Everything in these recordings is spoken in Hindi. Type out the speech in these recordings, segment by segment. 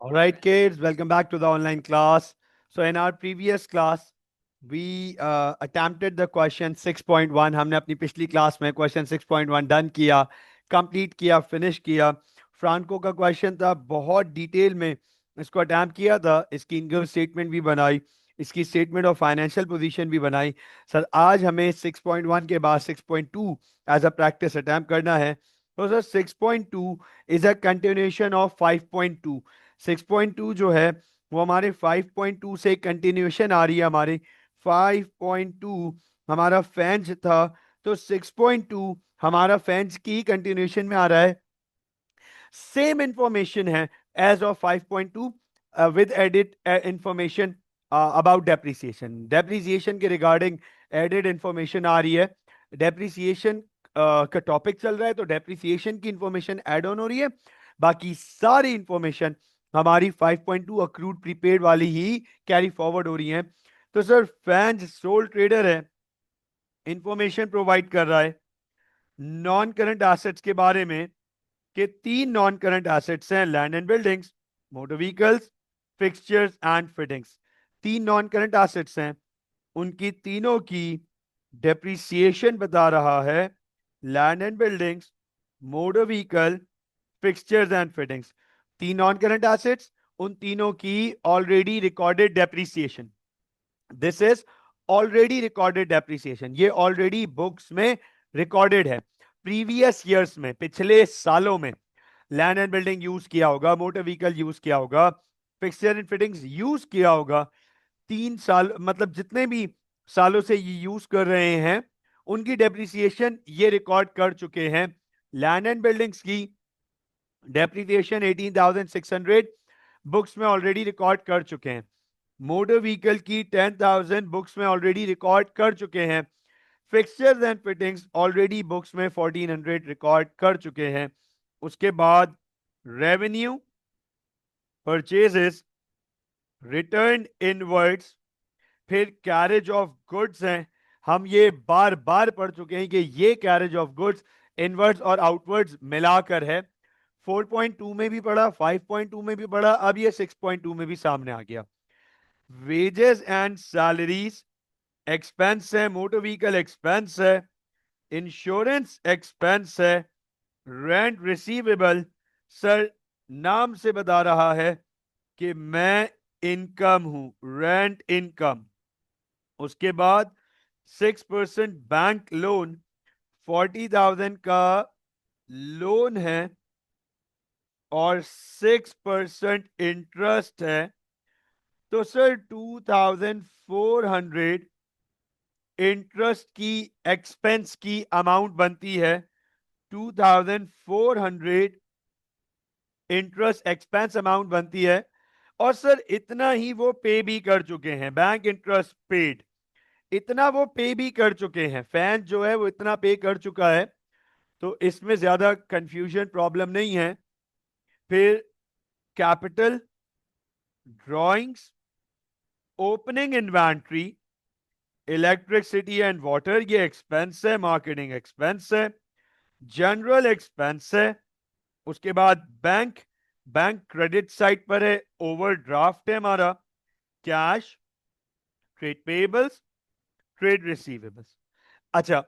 All right, kids, welcome back to the online class. So, in our previous class, we attempted the question 6.1. हमने अपनी पिछली क्लास में क्वेश्चन 6.1 डन किया, कंप्लीट किया, फिनिश किया. फ्रांको का क्वेश्चन था, बहुत डिटेल में इसको अटैम्प्ट किया था. इसकी इनकम स्टेटमेंट भी बनाई, इसकी स्टेटमेंट ऑफ फाइनेंशियल पोजीशन भी बनाई. सर आज हमें 6.1 के बाद 6.2 एज अ प्रैक्टिस अटैम्प्ट करना है. तो sir 6.2 is a continuation of 5.2. 6.2 जो है वो हमारे 5.2 से कंटिन्यूएशन आ रही है. हमारे 5.2 हमारा फेंच था, तो 6.2 हमारा फेंच की कंटिन्यूएशन में आ रहा है. सेम इंफॉर्मेशन है as of 5.2 with edit information about depreciation. Depreciation के रिगार्डिंग एडेड इंफॉर्मेशन आ रही है. डेप्रिसिएशन का टॉपिक चल रहा है, तो डेप्रिसिएशन की इंफॉर्मेशन ऐड ऑन हो रही है. बाकी सारी इंफॉर्मेशन हमारी 5.2 अक्रूड प्रीपेड वाली ही कैरी फॉरवर्ड हो रही है. तो सर फैंज सोल ट्रेडर है, इंफॉर्मेशन प्रोवाइड कर रहा है नॉन करंट एसेट्स के बारे में कि 3 नॉन करंट एसेट्स हैं, land and buildings, motor vehicles, fixtures and fittings. 3 non current assets हैं, उनकी तीनों की डेप्रिसिएशन बता रहा है. Land and buildings, motor vehicle, fixtures and fittings, 3 non current assets, उन तीनों की already recorded depreciation. This is already recorded depreciation. ये ऑलरेडी बुक्स में रिकॉर्डेड है. प्रीवियस ईयर्स में, पिछले सालों में लैंड एंड बिल्डिंग यूज किया होगा, मोटर व्हीकल यूज किया होगा, फिक्सचर एंड फिटिंग्स यूज किया होगा. 3 साल मतलब जितने भी सालों से ये यूज कर रहे हैं, उनकी डेप्रिसिएशन ये रिकॉर्ड कर चुके हैं. लैंड एंड बिल्डिंग्स की डेप्रिसिएशन 18,600 बुक्स में ऑलरेडी रिकॉर्ड कर चुके हैं. मोटर व्हीकल की 10,000 बुक्स में ऑलरेडी रिकॉर्ड कर चुके हैं. Fixtures and fittings already books में 1400 रिकॉर्ड कर चुके हैं. उसके बाद रेवेन्यू, परचेजेस, रिटर्न इनवर्ड्स, फिर कैरेज ऑफ गुड्स हैं. हम ये बार बार पढ़ चुके हैं कि ये कैरेज ऑफ गुड्स इनवर्ड्स और आउटवर्ड्स मिलाकर है. 4.2 में भी पढ़ा, 5.2 में भी पढ़ा, अब ये 6.2 में भी सामने आ गया. वेजेस एंड सैलरीज एक्सपेंस है, मोटर व्हीकल एक्सपेंस है, इंश्योरेंस एक्सपेंस है, रेंट रिसीवेबल. सर नाम से बता रहा है कि मैं इनकम हूं, रेंट इनकम. उसके बाद 6% बैंक लोन, 40,000 का लोन है और 6% इंटरेस्ट है. तो सर 2,400 इंटरेस्ट की एक्सपेंस की अमाउंट बनती है. 2,400 इंटरेस्ट एक्सपेंस अमाउंट बनती है. और सर इतना ही वो पे भी कर चुके हैं, बैंक इंटरेस्ट पेड, इतना वो पे भी कर चुके हैं. फैन जो है वो इतना पे कर चुका है, तो इसमें ज्यादा कंफ्यूजन प्रॉब्लम नहीं है. फिर capital, drawings, opening inventory, electricity and water, ये एक्सपेंस है, मार्केटिंग एक्सपेंस है, जनरल एक्सपेंस है. उसके बाद बैंक, बैंक क्रेडिट साइड पर है, ओवरड्राफ्ट है हमारा, cash, trade payables, trade receivables. अच्छा,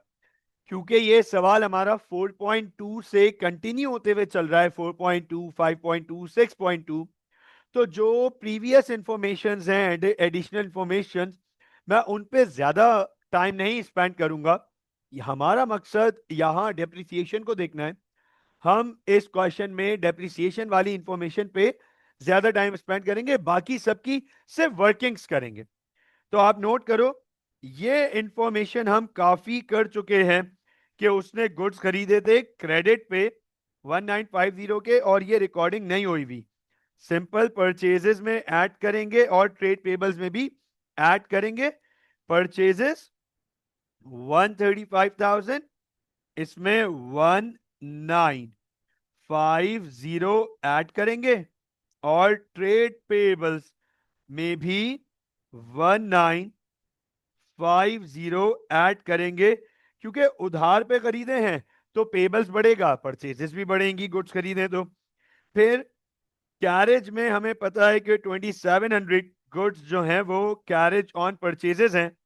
क्योंकि ये सवाल हमारा 4.2 से कंटिन्यू होते हुए चल रहा है, 4.2, 5.2, 6.2, तो जो प्रीवियस इंफॉर्मेशन हैं, एडिशनल इंफॉर्मेशन, मैं उन पे ज्यादा टाइम नहीं स्पेंड करूंगा. हमारा मकसद यहां डेप्रिसिएशन को देखना है. हम इस क्वेश्चन में डेप्रिसिएशन वाली इंफॉर्मेशन पे ज्यादा टाइम स्पेंड करेंगे, बाकी सबकी सिर्फ वर्किंग्स करेंगे. तो आप नोट करो, ये इंफॉर्मेशन हम काफी कर चुके हैं कि उसने गुड्स खरीदे थे क्रेडिट पे 1950 के, और ये रिकॉर्डिंग नहीं हुई हुई. सिंपल परचेजेस में ऐड करेंगे और ट्रेड पेबल्स में भी ऐड करेंगे. परचेजेस 135,000, इसमें 1950 ऐड करेंगे, और ट्रेड पेबल्स में भी 1950 ऐड करेंगे. क्योंकि उधार पे खरीदे हैं तो पेबल्स बढ़ेगा, परचेजेस भी बढ़ेंगी, गुड्स खरीदे तो. फिर कैरेज में हमें पता है कि 2700 गुड्स जो हैं वो कैरेज ऑन परचेजेस हैं,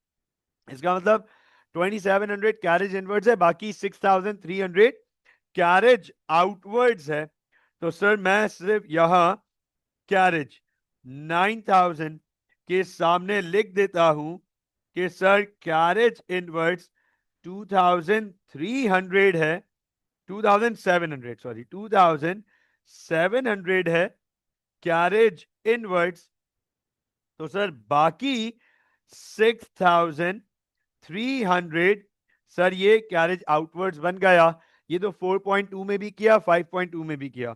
इसका मतलब 2700 कैरेज इनवर्ड्स है, बाकी 6300 कैरेज आउटवर्ड्स है। तो सर मैं सिर्फ यहां कैरेज 9000 के सामने लिख देता हूं कि सर कैरेज इनवर्ड्स 2300 है, 2700 सॉरी 2700 है कैरेज इनवर्ड्स। तो सर बाकी 6300 सर ये कैरेज आउटवर्ड्स बन गया। ये तो 4.2 में भी किया, 5.2 में भी किया।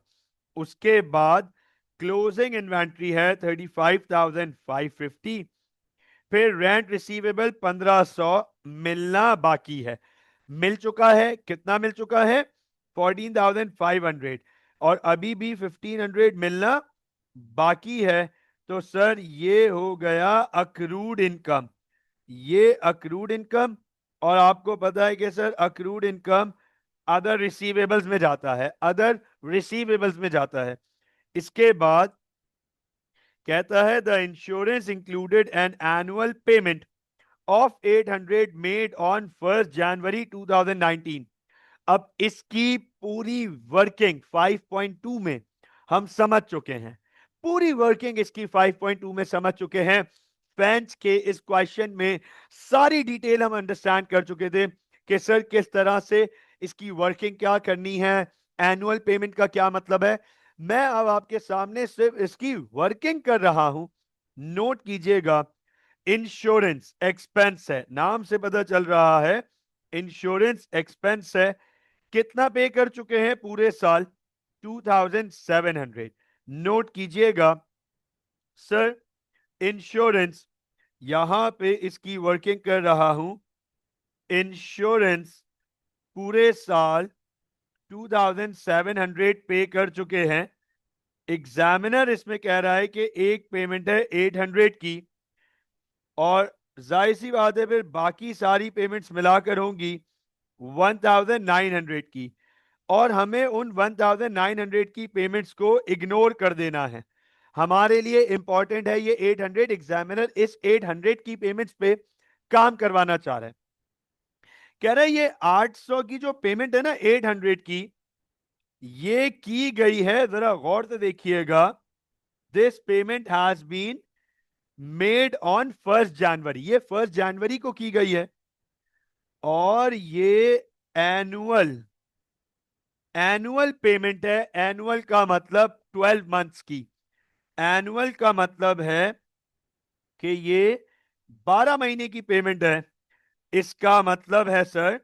उसके बाद क्लोजिंग इन्वेंट्री है 35,550। फिर रेंट रिसीवेबल 1500 मिलना बाकी है। मिल चुका है, कितना मिल चुका है? 14,500। और अभी भी 1500 मिलना बाकी है। तो सर ये हो गया अक्रूड इनकम, ये अक्रूड इनकम। और आपको पता है कि sir accrued income other receivables में जाता है, अदर रिसीवेबल्स में जाता है। इसके बाद कहता है the insurance included an annual payment of 800 made on 1 जनवरी 2019। अब इसकी पूरी वर्किंग 5.2 में हम समझ चुके हैं, पूरी वर्किंग इसकी 5.2 में समझ चुके हैं। बेंच के इस क्वेश्चन में सारी डिटेल हम अंडरस्टैंड कर चुके थे कि सर किस तरह से इसकी वर्किंग क्या करनी है, एनुअल पेमेंट का क्या मतलब है। मैं अब आपके सामने सिर्फ इसकी वर्किंग कर रहा हूं। नोट कीजिएगा, इंश्योरेंस एक्सपेंस है, नाम से पता चल रहा है इंश्योरेंस एक्सपेंस है। कितना पे कर चुके हैं पूरे साल? 2700। नोट कीजिएगा सर इंश्योरेंस, यहां पे इसकी वर्किंग कर रहा हूं। इंश्योरेंस पूरे साल 2700 पे कर चुके हैं। एग्जामिनर इसमें कह रहा है कि एक पेमेंट है 800 की, और जाहिर सी बात है फिर बाकी सारी पेमेंट्स मिलाकर होंगी 1900 की। और हमें उन 1900 की पेमेंट्स को इग्नोर कर देना है। हमारे लिए इंपॉर्टेंट है ये 800। एग्जामिनर इस 800 की पेमेंट्स पे काम करवाना चाह रहा है। कह रहा है ये 800 की जो पेमेंट है ना 800 की, ये की गई है, जरा गौर से देखिएगा। This payment has been made on 1 January, ये 1 जनवरी को की गई है। और ये एनुअल एनुअल पेमेंट है। एनुअल का मतलब 12 मंथ्स की। एनुअल का मतलब है कि ये 12 महीने की पेमेंट है। इसका मतलब है सर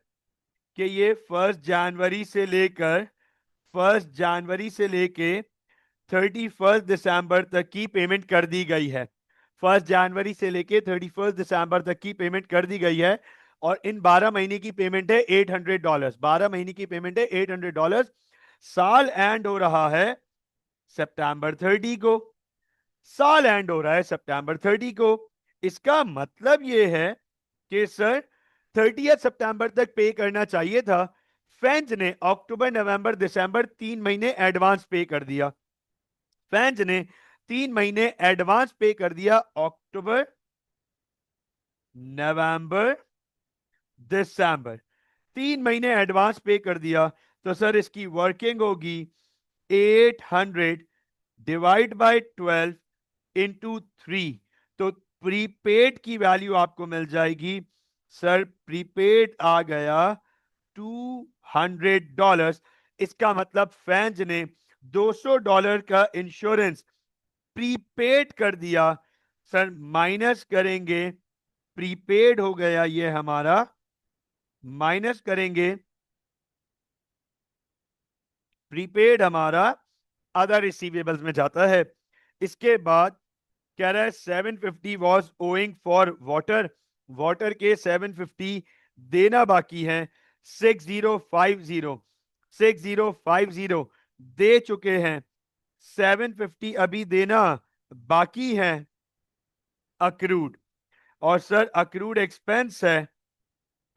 कि ये 1 जनवरी से लेकर 1 जनवरी से लेके 31 दिसंबर तक की पेमेंट कर दी गई है। 1 जनवरी से लेके 31 दिसंबर तक की पेमेंट कर दी गई है। और इन 12 महीने की पेमेंट है $800। 12 महीने की पेमेंट है $800। साल एंड हो रहा है सितंबर 30 को। साल एंड हो रहा है सितंबर 30 को। इसका मतलब यह है कि सर 30 सितंबर तक पे करना चाहिए था। फैंस ने अक्टूबर नवंबर दिसंबर 3 महीने एडवांस पे कर दिया। फैंस ने 3 महीने एडवांस पे कर दिया, अक्टूबर नवंबर दिसंबर, 3 महीने एडवांस पे कर दिया। तो सर इसकी वर्किंग होगी 800 डिवाइड बाय 12 इंटू 3। तो प्रीपेड की वैल्यू आपको मिल जाएगी सर, प्रीपेड आ गया $200। इसका मतलब फैंस ने $200 का इंश्योरेंस प्रीपेड कर दिया। सर माइनस करेंगे, प्रीपेड हो गया ये हमारा, माइनस करेंगे प्रीपेड हमारा अदर रिसीवेबल्स में जाता है। इसके बाद कह रहा है 750 was owing for water, water के 750 देना बाकी है। 6050 6050 दे चुके हैं, 750 अभी देना बाकी है अक्रूड। और सर अक्रूड एक्सपेंस है,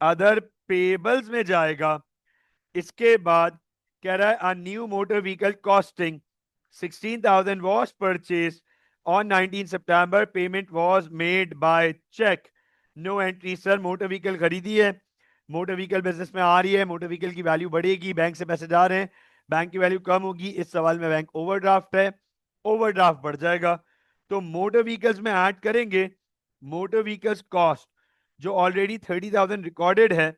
अदर पेबल्स में जाएगा। इसके बाद कह रहा है a new motor vehicle costing 16,000 was purchased on 19 September. Payment was made by check. No entry. Sir motor vehicle खरीदी है, मोटर व्हीकल बिजनेस में आ रही है, मोटर व्हीकल की वैल्यू बढ़ेगी, बैंक से पैसे जा रहे हैं, बैंक की वैल्यू कम होगी, इस सवाल में बैंक ओवरड्राफ्ट है, ओवरड्राफ्ट बढ़ जाएगा, तो मोटर व्हीकल्स में ऐड करेंगे मोटर व्हीकल्स कॉस्ट जो ऑलरेडी 30,000 रिकॉर्डेड है,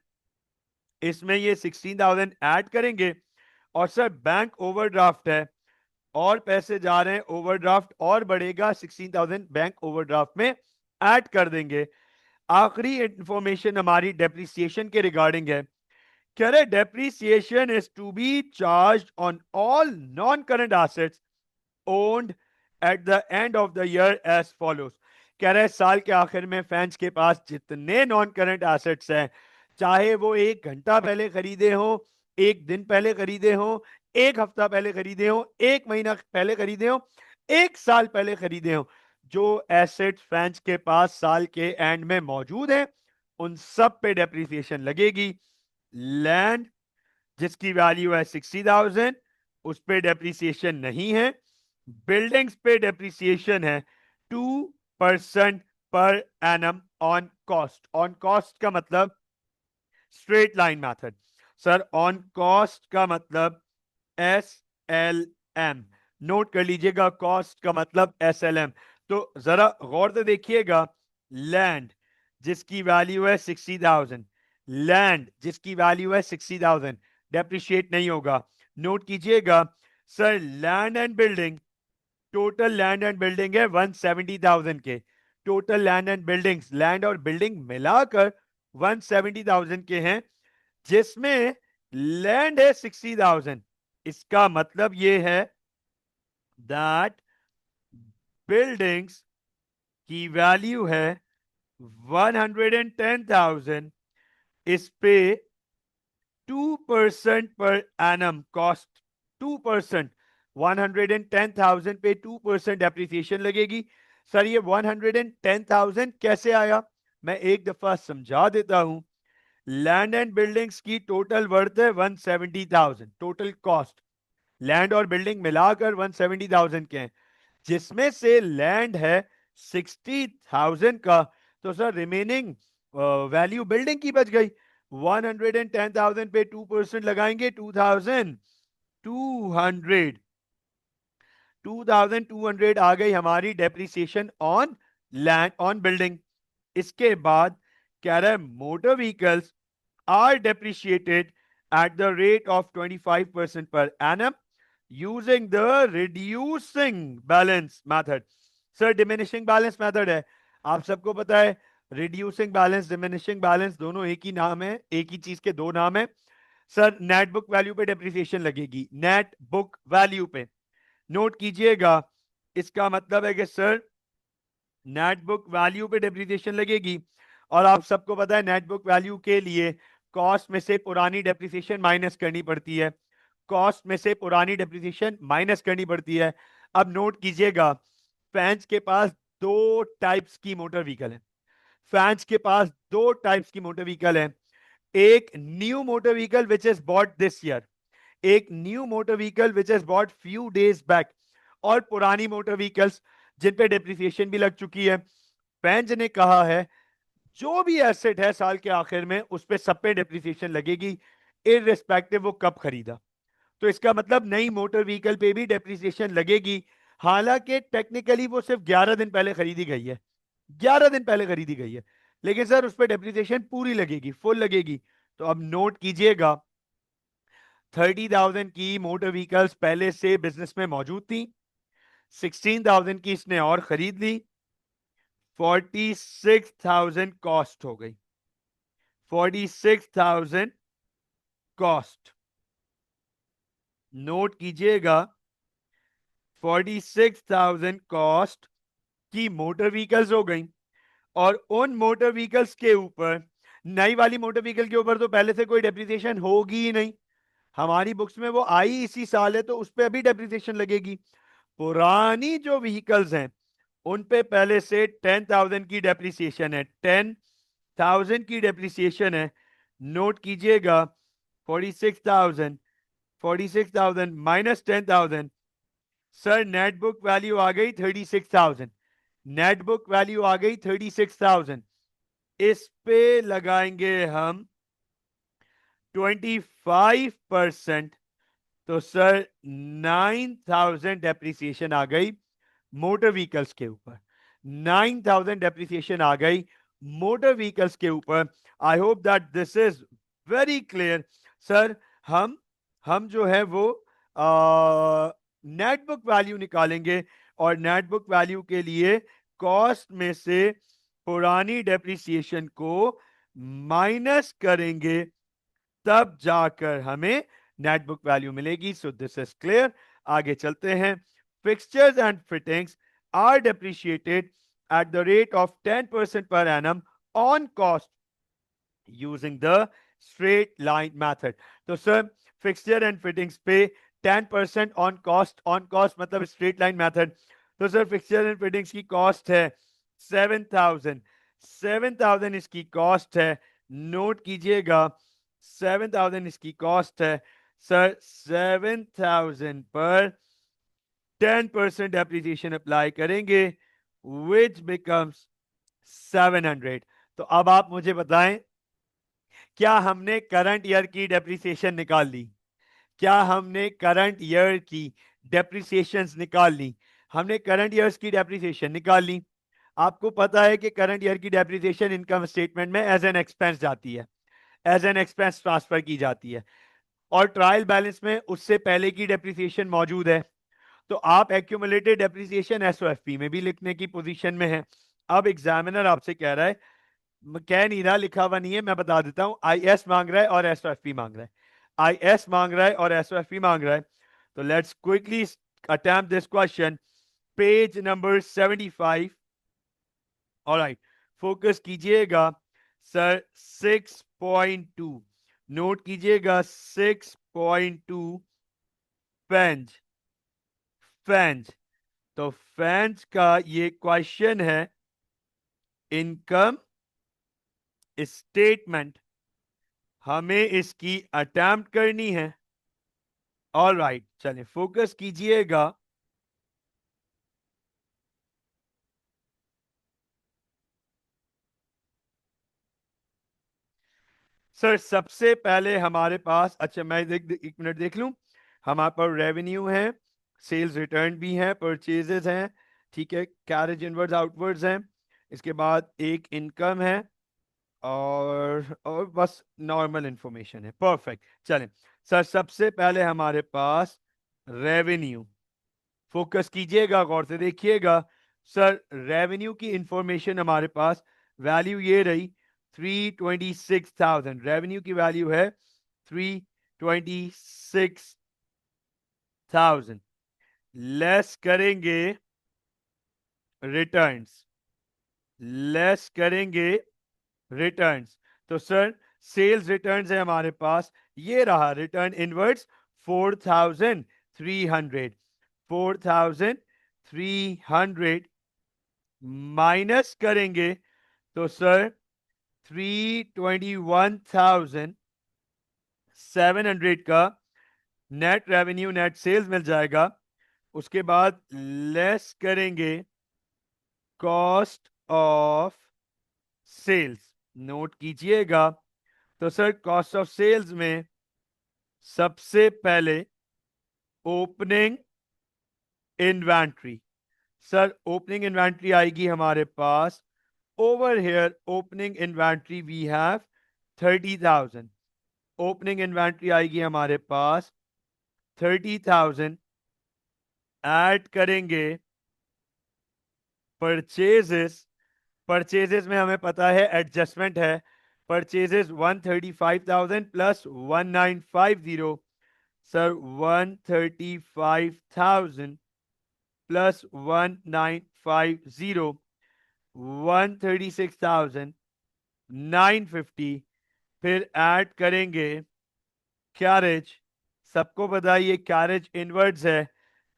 इसमें ये 16,000 ऐड करेंगे, और सर बैंक ओवरड्राफ्ट है और पैसे जा रहे हैं, ओवरड्राफ्ट और बढ़ेगा, 16,000 बैंक ओवरड्राफ्ट में ऐड कर देंगे। आखिरी इंफॉर्मेशन हमारी डेप्रिसिएशन के रिगार्डिंग है। कह रहे depreciation is to be charge on all non current assets owned at the end of the year as follows. कह रहे साल के आखिर में फैंस के पास जितने नॉन करंट एसेट्स हैं, चाहे वो 1 घंटा पहले खरीदे हो, 1 दिन पहले खरीदे हो, 1 हफ्ता पहले खरीदे हो, 1 महीना पहले खरीदे हो, 1 साल पहले खरीदे हो, जो एसेट्स फैंस के पास साल के एंड में मौजूद हैं, उन सब पे डेप्रिसिएशन लगेगी। लैंड जिसकी वैल्यू है 60,000, उस पे डेप्रिसिएशन नहीं है। बिल्डिंग्स पे डेप्रिसिएशन है 2% per annum on cost. On cost का मतलब straight line method. Sir on cost का मतलब SLM, नोट कर लीजिएगा, कॉस्ट का मतलब SLM। तो जरा गौर से देखिएगा, लैंड जिसकी वैल्यू है 60,000, लैंड जिसकी वैल्यू है 60,000 डेप्रिशिएट नहीं होगा। नोट कीजिएगा sir, land and building, total land and building है 170,000 के, total land and buildings, land और बिल्डिंग मिलाकर 170,000 के हैं, जिसमें लैंड है 60,000। इसका मतलब ये है दैट बिल्डिंग्स की वैल्यू है 110,000, इस पे 2% पर एनम कॉस्ट, 2%, 110,000 पे 2% डेप्रिसिएशन लगेगी। सर ये 110,000 कैसे आया, मैं एक दफा समझा देता हूं। लैंड एंड बिल्डिंग्स की टोटल वर्थ है 170,000, टोटल कॉस्ट लैंड और बिल्डिंग मिलाकर 170,000 के हैं, जिसमें से लैंड है 60,000 का, तो सर रिमेनिंग वैल्यू बिल्डिंग की बच गई। 110,000 पे 2% लगाएंगे, 2,200, 2,200 आ गई हमारी depreciation on land on building. इसके बाद कह रहा है motor vehicles are depreciated at the rate of 25% per annum using the reducing balance method. Sir diminishing balance method है, आप सबको पता है, रिड्यूसिंग बैलेंस, डिमिनिशिंग बैलेंस दोनों एक ही नाम है, एक ही चीज के दो नाम है। सर नेट बुक वैल्यू पे डेप्रिसिएशन लगेगी, नेट बुक वैल्यू पे, नोट कीजिएगा, इसका मतलब है कि सर नेट बुक वैल्यू पे डेप्रिसिएशन लगेगी, और आप सबको पता है नेट बुक वैल्यू के लिए कॉस्ट में से पुरानी डेप्रिसिएशन माइनस करनी पड़ती है, कॉस्ट में से पुरानी डेप्रिसिएशन माइनस करनी पड़ती है। अब नोट कीजिएगा, फैंस के पास दो टाइप्स की मोटर व्हीकल है, फैंस के पास दो टाइप्स की मोटर व्हीकल है, एक new motor vehicle which is bought this year, एक new motor vehicle which is bought few days back, और पुरानी मोटर व्हीकल्स जिन पे डेप्रिसिएशन भी लग चुकी है। फैंस ने कहा है जो भी एसेट है साल के आखिर में उस पे सब पे डेप्रिसिएशन लगेगी, इररिस्पेक्टिव वो कब खरीदा। तो इसका मतलब नई मोटर व्हीकल पे भी डेप्रिसिएशन लगेगी, हालांकि टेक्निकली वो सिर्फ 11 दिन पहले खरीदी गई है, 11 दिन पहले खरीदी गई है, लेकिन सर उस पर डेप्रिसिएशन पूरी लगेगी, फुल लगेगी। तो अब नोट कीजिएगा, 30,000 की मोटर व्हीकल्स पहले से बिजनेस में मौजूद थी, 16,000 की इसने और खरीद ली, 46,000 कॉस्ट हो गई, 46,000 कॉस्ट, नोट कीजिएगा 46,000 कॉस्ट की मोटर व्हीकल्स हो गई, और उन मोटर व्हीकल्स के ऊपर, नई वाली मोटर व्हीकल के ऊपर तो पहले से कोई डेप्रिसिएशन होगी ही नहीं, हमारी बुक्स में वो आई इसी साल है, तो उस पर अभी डेप्रिसिएशन लगेगी। पुरानी जो व्हीकल्स हैं उन पे पहले से 10,000 की डेप्रिसिएशन है, 10,000 की डेप्रिसिएशन है, नोट कीजिएगा 46,000, 46,000 minus 10,000, sir net book value आ गई 36,000, नेट बुक वैल्यू आ गई 36,000, इस पे लगाएंगे हम 25%, तो सर 9,000 डेप्रिसिएशन आ गई मोटर व्हीकल्स के ऊपर, 9,000 डेप्रिसिएशन आ गई मोटर व्हीकल्स के ऊपर। I hope that this is very clear. Sir हम जो है वो नेट बुक वैल्यू निकालेंगे और नेट बुक वैल्यू के लिए कॉस्ट में से पुरानी डेप्रिसिएशन को माइनस करेंगे, तब जाकर हमें नेट बुक वैल्यू मिलेगी। So this is clear. आगे चलते हैं। Fixtures and fittings are depreciated at the rate of 10% per annum on cost using the straight line method. तो सर फिक्सचर एंड फिटिंग्स पे 10% ऑन कॉस्ट मतलब स्ट्रेट लाइन मेथड। तो सर फिक्सचर एंड फिटिंग्स की कॉस्ट है 7,000, 7,000 इसकी कॉस्ट है, नोट कीजिएगा 7,000 इसकी कॉस्ट है। सर 7,000 पर 10% एप्रिसिएशन अप्लाई करेंगे विच बिकम्स 700। तो अब आप मुझे बताएं, क्या हमने करंट ईयर की डेप्रिसिएशन निकाल ली? क्या हमने करंट ईयर की डेप्रिसिएशंस निकाल ली? हमने करंट ईयर्स की डेप्रिसिएशन निकाल ली। आपको पता है कि करंट ईयर की डेप्रिसिएशन इनकम स्टेटमेंट में एज एन एक्सपेंस जाती है, एज एन एक्सपेंस ट्रांसफर की जाती है, और ट्रायल बैलेंस में उससे पहले की डेप्रिसिएशन मौजूद है। तो आप एक्यूमुलेटेड डेप्रिसिएशन एसओएफपी में भी लिखने की पोजीशन में है। अब एग्जामिनर आपसे कह रहा है, कह नहीं रहा, लिखा हुआ नहीं है, मैं बता देता हूं, आईएस मांग रहा है और एसओएफपी मांग रहा है, आईएस मांग रहा है और एसओएफपी मांग रहा है। तो let's quickly attempt this question. Page number 75। Alright, focus कीजिएगा सर 6.2, नोट कीजिएगा 6.2 फेंज, फेंज। तो फेंज का ये क्वेश्चन है, इनकम स्टेटमेंट, हमें इसकी अटेम्प्ट करनी है। ऑल राइट, चलिए फोकस कीजिएगा। सर सबसे पहले हमारे पास, अच्छा मैं एक मिनट देख लूं, हमारे पास रेवेन्यू है, सेल्स रिटर्न भी है, परचेजेस हैं, ठीक है, कैरेज इनवर्ड्स आउटवर्ड्स हैं, इसके बाद एक इनकम है, और बस नॉर्मल इंफॉर्मेशन है। परफेक्ट। चलें सर, सबसे पहले हमारे पास रेवेन्यू, फोकस कीजिएगा, गौर से देखिएगा। सर रेवेन्यू की इंफॉर्मेशन हमारे पास, वैल्यू ये रही 326,000, रेवेन्यू की वैल्यू है 326,000। लेस करेंगे रिटर्न्स, लेस करेंगे रिटर्न्स। तो सर सेल्स रिटर्न्स है हमारे पास, ये रहा रिटर्न इनवर्ड्स 4,300, 4,300 माइनस करेंगे तो सर 321,700 का नेट रेवेन्यू, नेट सेल्स मिल जाएगा। उसके बाद लेस करेंगे कॉस्ट ऑफ सेल्स, नोट कीजिएगा। तो सर कॉस्ट ऑफ सेल्स में सबसे पहले opening inventory, sir opening inventory आएगी हमारे पास, over here opening inventory we have 30,000, opening inventory आएगी हमारे पास 30,000, ऐड करेंगे परचेजेस, परचेजेस में हमें पता है एडजस्टमेंट है, परचेजेस 135,000 प्लस 1950, सर 135,000 प्लस 1950, 136,950, फिर ऐड करेंगे कैरेज, सबको बताइए कैरेज इनवर्ड्स है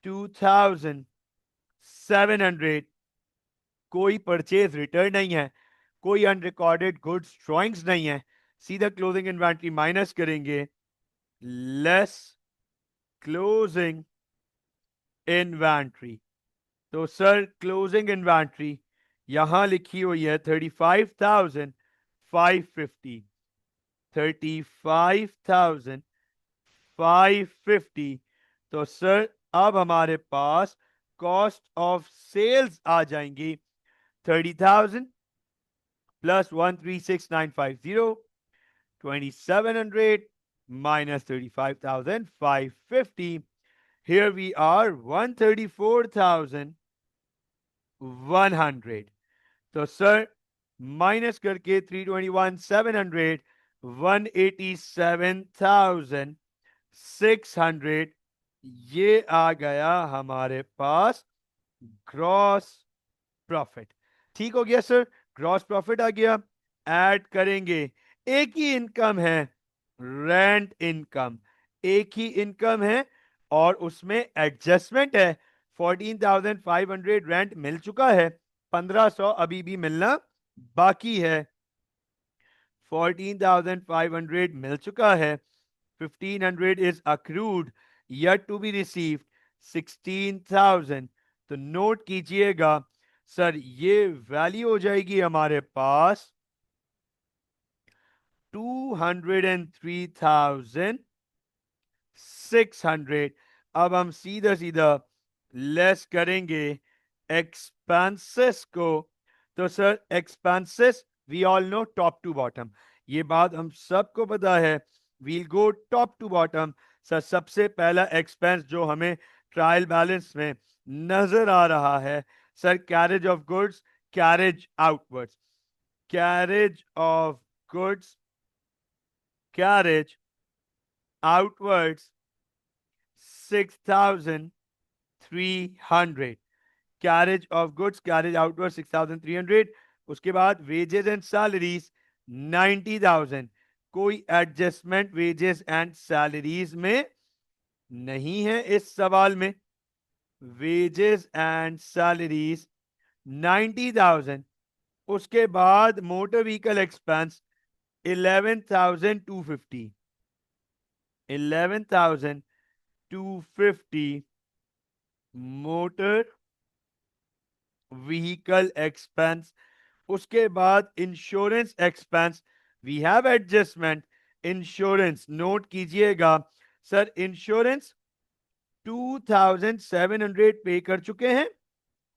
2,700, कोई परचेज रिटर्न नहीं है, कोई अनरिकॉर्डेड गुड्स ड्रॉइंग्स नहीं है, सीधा क्लोजिंग इन्वेंट्री माइनस करेंगे, लेस क्लोजिंग इन्वेंट्री। तो सर क्लोजिंग इन्वेंट्री यहां लिखी हुई है 35,550, 35,550। तो सर अब हमारे पास कॉस्ट ऑफ सेल्स आ जाएंगी 30,000 plus 136,950, 2,700 minus 35,550. Here we are 134,100. तो सर माइनस करके 321,700, 187,600, ये आ गया हमारे पास ग्रॉस प्रॉफिट। ठीक हो गया सर, ग्रॉस प्रॉफिट आ गया। ऐड करेंगे, एक ही इनकम है, रेंट इनकम, एक ही इनकम है और उसमें एडजस्टमेंट है। 14,500 रेंट मिल चुका है, 1,500 अभी भी मिलना बाकी है। 14,500 मिल चुका है, 1,500 is accrued yet to be received 16,000। तो नोट कीजिएगा सर, ये वैल्यू हो जाएगी हमारे पास 203,600। अब हम सीधा सीधा लेस करेंगे एक्सपेंसेस को। तो sir expenses we all know top to bottom, ये बात हम सबको पता है। We'll go top to bottom. Sir सबसे पहला एक्सपेंस जो हमें ट्रायल बैलेंस में नजर आ रहा है sir, carriage of goods, carriage outwards, carriage of goods, carriage outwards 6,300। Carriage of goods, carriage outward 6,300। उसके बाद वेजेस एंड सैलरीज 90,000। कोई एडजस्टमेंट वेजेस एंड सैलरीज में नहीं है इस सवाल में। Wages and salaries 90,000। उसके बाद motor vehicle expense 11,250, 11,250 motor vehicle expense. उसके बाद insurance expense, we have adjustment. Insurance note कीजिएगा सर, इंश्योरेंस 2,700 पे कर चुके हैं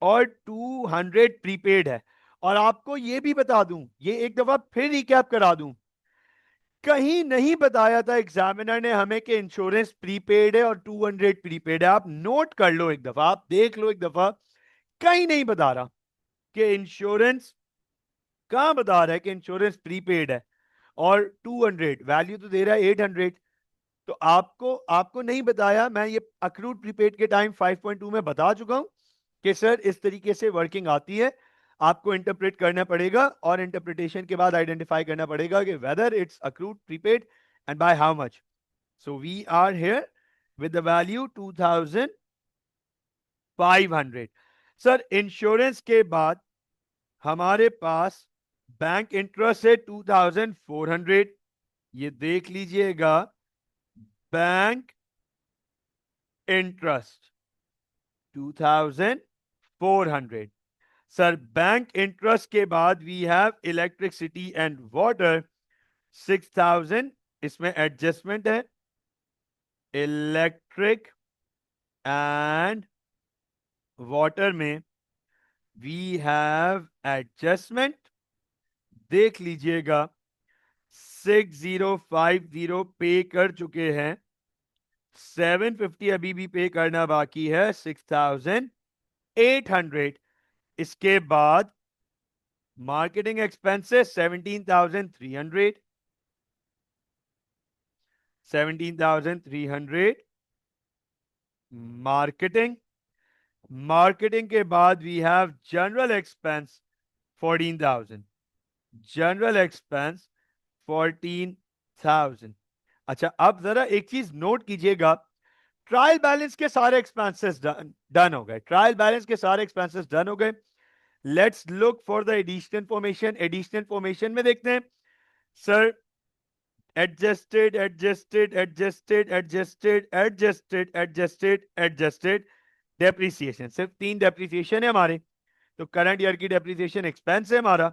और 200 प्रीपेड है। और आपको ये भी बता दूं, ये एक दफा फिर रिकैप करा दूं, कहीं नहीं बताया था एग्जामिनर ने हमें कि इंश्योरेंस प्रीपेड है और 200 प्रीपेड है। आप नोट कर लो एक दफा, आप देख लो एक दफा, कहीं नहीं बता रहा कि इंश्योरेंस, कहां बता रहा है कि इंश्योरेंस प्रीपेड है और 200 वैल्यू तो दे रहा है 800। तो आपको आपको नहीं बताया, मैं ये अक्रूड प्रीपेड के टाइम 5.2 में बता चुका हूं कि सर इस तरीके से वर्किंग आती है। आपको इंटरप्रेट करना पड़ेगा और इंटरप्रिटेशन के बाद आइडेंटिफाई करना पड़ेगा कि whether it's accrued prepaid and by how much. So we are here with the value 2,500। Sir insurance के बाद हमारे पास बैंक इंटरेस्ट है 2,400, ये देख लीजिएगा, bank interest 2,400। Sir bank interest के बाद we have electricity and water 6,000, इसमें एडजस्टमेंट है। इलेक्ट्रिक एंड वाटर में वी हैव एडजस्टमेंट, देख लीजिएगा 6,050 पे कर चुके हैं, 750 अभी भी पे करना बाकी है, 6,800। इसके बाद मार्केटिंग एक्सपेंसेस 17,300, 17,300 मार्केटिंग। मार्केटिंग के बाद we have general expense 14,000, general expense 14,000। अच्छा अब जरा एक चीज नोट कीजिएगा, ट्रायल बैलेंस के सारे एक्सपेंसेस डन हो गए, ट्रायल बैलेंस के सारे एक्सपेंसेस डन हो गए। Let's look for the additional information. Additional information में देखते हैं sir, adjusted adjusted adjusted adjusted adjusted adjusted adjusted, depreciation, सिर्फ 3 डेप्रिसिएशन है हमारे। तो करंट ईयर की डेप्रिसिएशन एक्सपेंस है हमारा।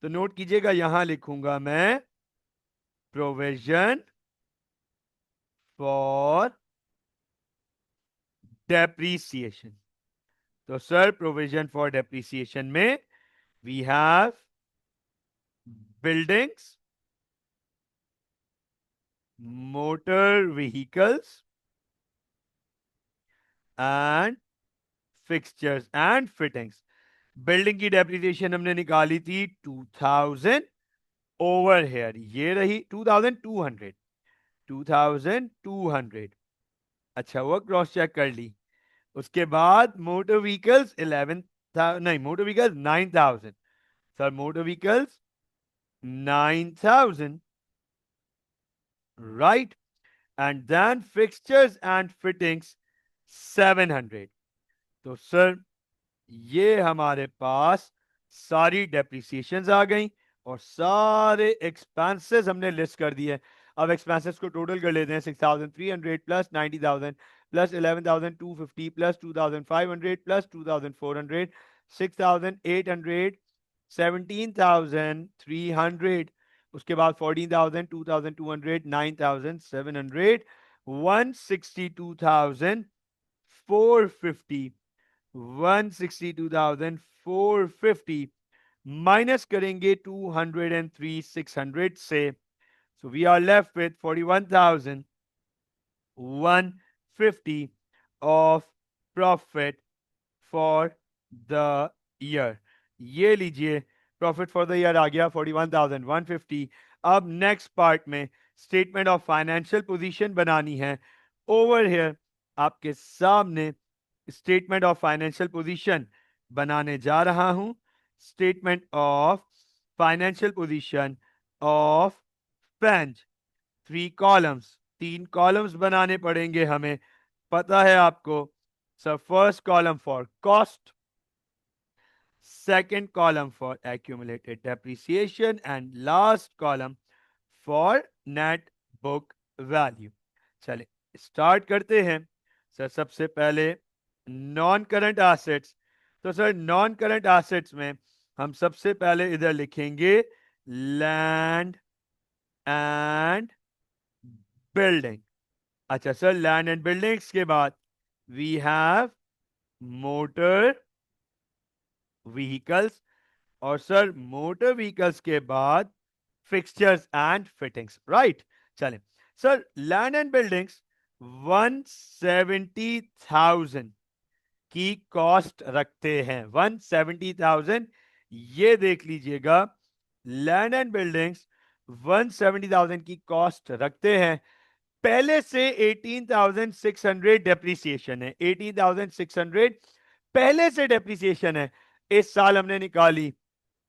तो नोट कीजिएगा, यहां लिखूंगा मैं प्रोविजन फॉर डेप्रिसिएशन। तो सर प्रोविजन फॉर डेप्रिसिएशन में we have buildings, motor vehicles and fixtures and fittings. Building की डेप्रिसिएशन हमने निकाली थी 2000 ओवर हेयर, ये रही 2200, 2200। अच्छा, वो क्रॉस चेक कर ली। उसके बाद मोटर व्हीकल्स 11, नहीं motor vehicles 9000। Sir motor vehicles 9000, right. And then fixtures and fittings 700। तो सर ये हमारे पास सारी डेप्रिसिएशंस आ गई और सारे एक्सपेंसेस हमने लिस्ट कर दिए। अब एक्सपेंसेस को टोटल कर लेते हैं। 6300 प्लस 90000 प्लस 11250 प्लस 2500 प्लस 2400, 6800, 17300, उसके बाद 14000, 2200, 9700, 162450, 162,450 माइनस करेंगे 203,600 से। So we are left with 41,150 of profit for the year. ये लीजिए, प्रॉफिट फॉर द ईयर आ गया 41,150। अब नेक्स्ट पार्ट में स्टेटमेंट ऑफ फाइनेंशियल पोजीशन बनानी है। ओवर हियर आपके सामने स्टेटमेंट ऑफ फाइनेंशियल पोजीशन बनाने जा रहा हूं। Statement of financial position of पेंज, 3 कॉलम्स, 3 कॉलम्स बनाने पड़ेंगे हमें, पता है आपको। So first column for cost, second column for accumulated depreciation, and last column for net book value। चले स्टार्ट करते हैं। सर सबसे पहले नॉन करंट एसेट्स। तो सर नॉन करंट एसेट्स में हम सबसे पहले इधर लिखेंगे लैंड एंड बिल्डिंग। अच्छा सर, लैंड एंड बिल्डिंग्स के बाद वी हैव मोटर व्हीकल्स, और सर मोटर व्हीकल्स के बाद फिक्सचर्स एंड फिटिंग्स, राइट। चलें सर, लैंड एंड बिल्डिंग्स 170,000 की कॉस्ट रखते हैं। 170,000, ये देख लीजिएगा, लैंड एंड बिल्डिंग्स 170,000 की कॉस्ट रखते हैं। पहले से 18,600 डेप्रिसिएशन है, 18,600 पहले से डेप्रिसिएशन है। इस साल हमने निकाली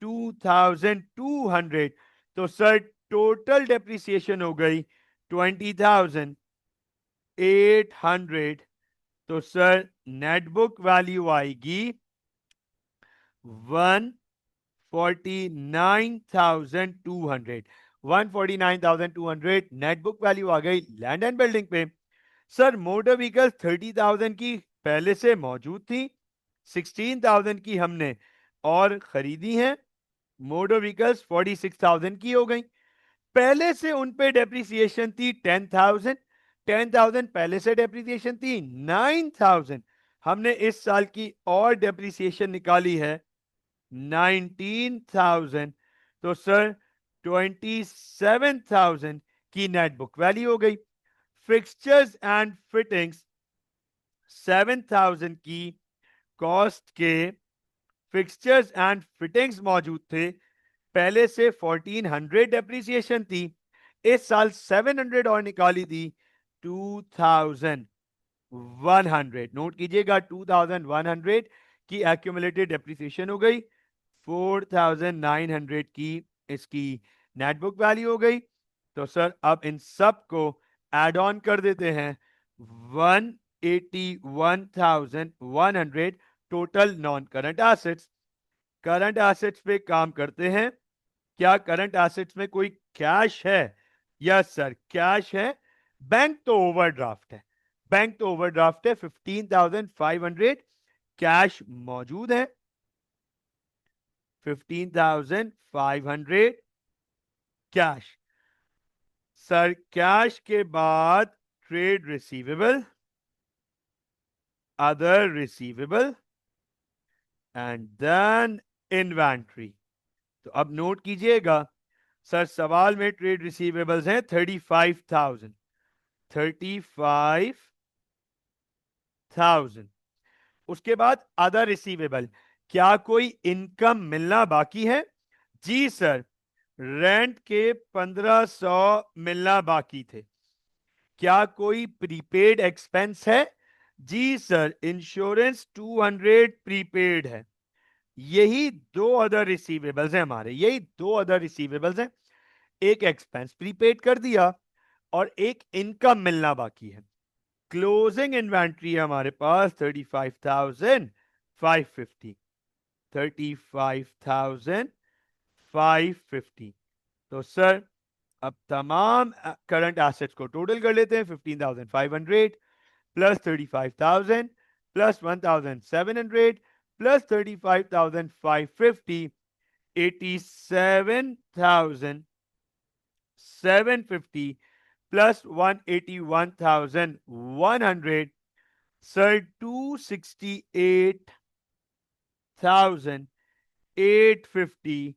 2,200। तो सर टोटल डेप्रिसिएशन हो गई 20,800। तो सर नेट बुक वैल्यू आएगी 149,200। 149,200 नेट बुक वैल्यू आ गई लैंड एंड बिल्डिंग पे। सर मोटर व्हीकल 30,000 की पहले से मौजूद थी, 16,000 की हमने और खरीदी हैं। मोटर व्हीकल्स 46,000 की हो गई। पहले से उन पे डेप्रिसिएशन थी 10,000, 10,000 पहले से डेप्रिसिएशन थी 9,000। हमने इस साल की और डेप्रिसिएशन निकाली है 19,000। तो सर 27,000 की नेट बुक वैल्यू हो गई। फिक्सचर्स एंड फिटिंग्स 7,000 की कॉस्ट के फिक्सचर्स एंड फिटिंग्स मौजूद थे, पहले से 1400 डेप्रिसिएशन थी, इस साल 700 और निकाली थी 2100। नोट कीजिएगा 2100 की एक्यूमुलेटेड डेप्रिसिएशन हो गई, 4900 की इसकी नेट बुक वैल्यू हो गई। तो सर अब इन सब को एड ऑन कर देते हैं, 181,100 total non current assets. Current assets पे काम करते हैं। क्या करंट एसेट्स में कोई कैश है? यस सर, कैश है। बैंक तो ओवरड्राफ्ट है, बैंक तो ओवरड्राफ्ट है 15,500, कैश मौजूद है 15,500 कैश। सर कैश के बाद trade receivable, other receivable and then inventory. तो अब नोट कीजिएगा सर, सवाल में ट्रेड रिसीवेबल्स हैं 35,000, 35,000। उसके बाद अदर रिसीवेबल, क्या कोई इनकम मिलना बाकी है? जी सर, रेंट के 1500 मिलना बाकी थे। क्या कोई प्रीपेड एक्सपेंस है? जी सर, इंश्योरेंस 200 प्रीपेड है। यही दो अदर रिसीवेबल्स हैं हमारे, यही दो अदर रिसीवेबल्स हैं। एक एक्सपेंस प्रीपेड कर दिया और एक इनकम मिलना बाकी है। क्लोजिंग इन्वेंट्री है हमारे पास 35,550, 35,550। तो सर अब तमाम करंट एसेट्स को टोटल कर लेते हैं। 15,500 plus 35,000 plus 1,700 plus 35,550, 87,750 plus 181,100, sir 268,850।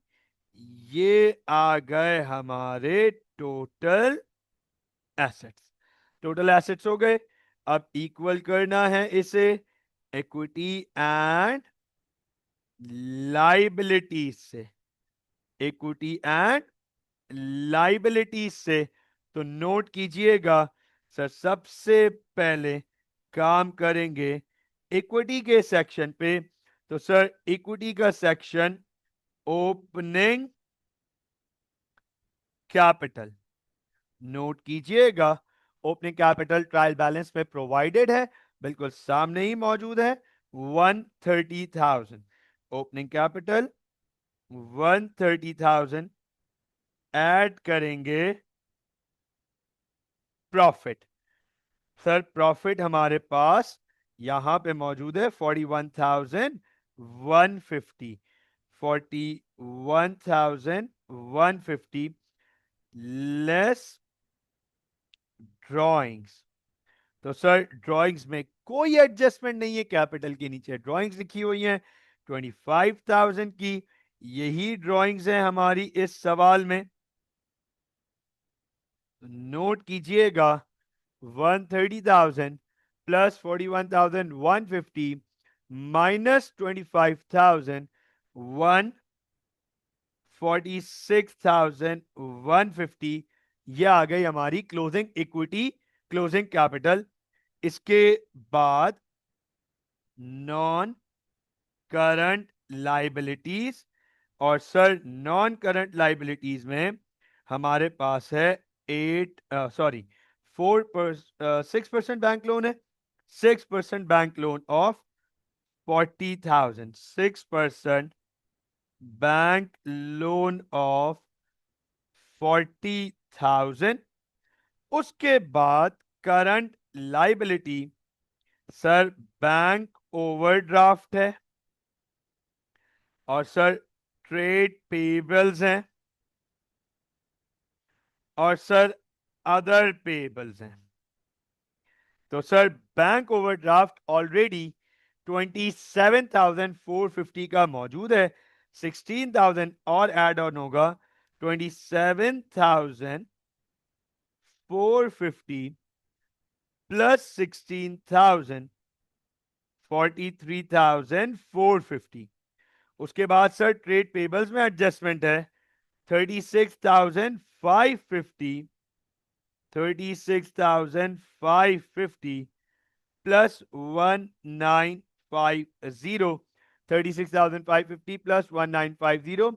ये आ गए हमारे टोटल एसेट्स। टोटल एसेट्स हो गए। अब इक्वल करना है इसे इक्विटी एंड लाइबिलिटीज से, इक्विटी एंड लाइबिलिटीज से। तो नोट कीजिएगा सर, सबसे पहले काम करेंगे इक्विटी के सेक्शन पे। तो सर इक्विटी का सेक्शन ओपनिंग कैपिटल, नोट कीजिएगा ओपनिंग कैपिटल ट्रायल बैलेंस में प्रोवाइडेड है, बिल्कुल सामने ही मौजूद है 130,000। ओपनिंग कैपिटल 130,000, ऐड करेंगे प्रॉफिट। सर प्रॉफिट हमारे पास यहां पे मौजूद है 41,150, 41,150 लेस ड्रॉइंग्स। तो सर ड्राइंग्स में कोई एडजस्टमेंट नहीं है, कैपिटल के नीचे ड्राइंग्स लिखी हुई हैं 25,000 की। यही ड्राइंग्स हैं हमारी इस सवाल में। नोट कीजिएगा 130,000 प्लस 41,150 माइनस 25,000, 146,150। यह आ गई हमारी क्लोजिंग इक्विटी, क्लोजिंग कैपिटल। इसके बाद नॉन करंट लाइबिलिटीज, और सर नॉन करंट लाइबिलिटीज में हमारे पास है 6% बैंक लोन है। 6% bank loan of 40,000, 6% bank loan of 40,000। उसके बाद current liability, sir bank overdraft है, और सर ट्रेड पेबल्स हैं, और सर अदर पेबल्स हैं। तो सर बैंक ओवरड्राफ्ट ऑलरेडी 27,450 का मौजूद है। 16,000 और ऐड ऑन होगा, 27,450 प्लस 16,000, 43,450। उसके बाद सर ट्रेड पेबल्स में एडजस्टमेंट है 36,550, 36,550 प्लस 1950, 36,550 प्लस 1950,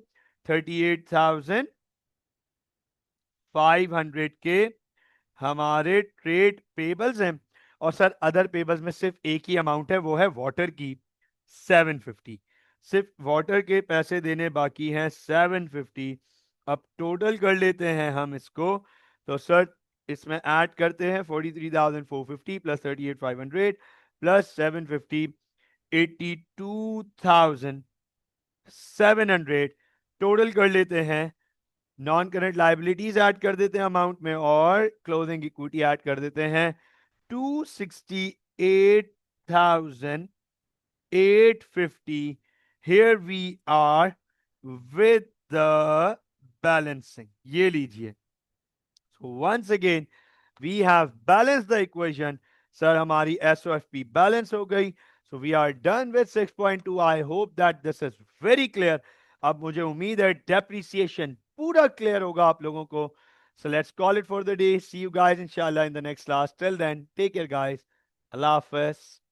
38,500 के हमारे ट्रेड पेबल्स हैं। और सर अदर पेबल्स में सिर्फ एक ही अमाउंट है, वो है वाटर की 750। सिर्फ वाटर के पैसे देने बाकी हैं 750। अब टोटल कर लेते हैं हम इसको। तो सर इसमें ऐड करते हैं 43,450 प्लस 38,500 प्लस 750, 82,700 टोटल कर लेते हैं। नॉन करंट लाइबिलिटीज ऐड कर देते हैं अमाउंट में और क्लोजिंग इक्विटी ऐड कर देते हैं 268,850। Here we are with the balancing, ये लीजिए। So once again, we have balanced the equation. Sir हमारी SOFP balance हो गई. So we are done with 6.2. I hope that this is very clear. अब मुझे उम्मीद है depreciation पूरा clear होगा आप लोगों को. So let's call it for the day. See you guys inshallah in the next class. Till then, take care guys. Allah Hafiz.